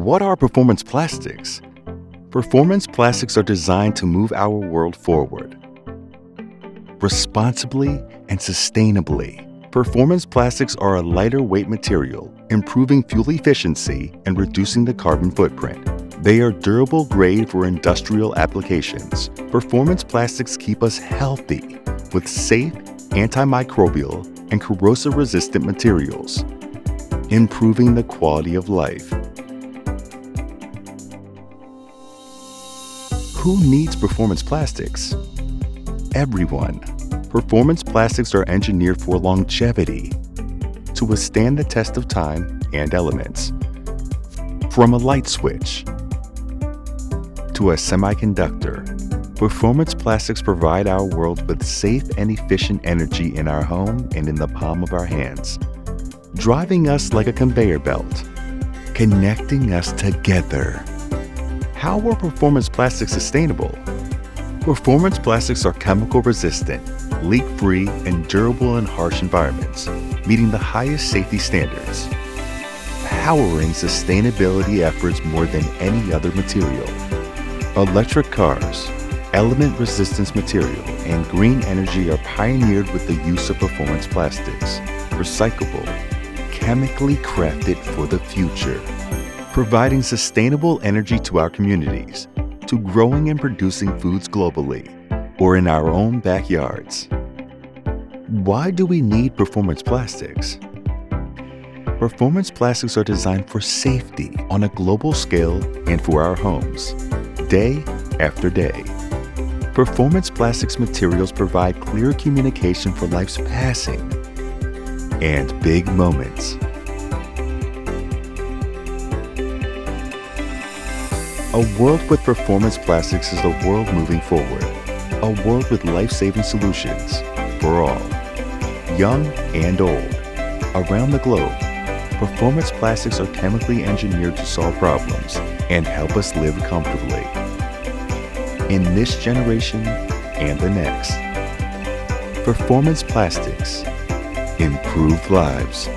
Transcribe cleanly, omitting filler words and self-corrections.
What are performance plastics? Performance plastics are designed to move our world forward responsibly and sustainably. Performance plastics are a lighter weight material, improving fuel efficiency and reducing the carbon footprint. They are durable grade for industrial applications. Performance plastics keep us healthy with safe, antimicrobial, and corrosion-resistant materials, improving the quality of life. Who needs performance plastics? Everyone. Performance plastics are engineered for longevity to withstand the test of time and elements. From a light switch to a semiconductor, performance plastics provide our world with safe and efficient energy in our home and in the palm of our hands, driving us like a conveyor belt, connecting us together. How are performance plastics sustainable? Performance plastics are chemical resistant, leak-free, and durable in harsh environments, meeting the highest safety standards, powering sustainability efforts more than any other material. Electric cars, element resistance material, and green energy are pioneered with the use of performance plastics, recyclable, chemically crafted for the future, providing sustainable energy to our communities, to growing and producing foods globally, or in our own backyards. Why do we need performance plastics? Performance plastics are designed for safety on a global scale and for our homes, day after day. Performance plastics materials provide clear communication for life's passing and big moments. A world with performance plastics is a world moving forward, a world with life-saving solutions for all, young and old. Around the globe, performance plastics are chemically engineered to solve problems and help us live comfortably in this generation and the next. Performance plastics improve lives.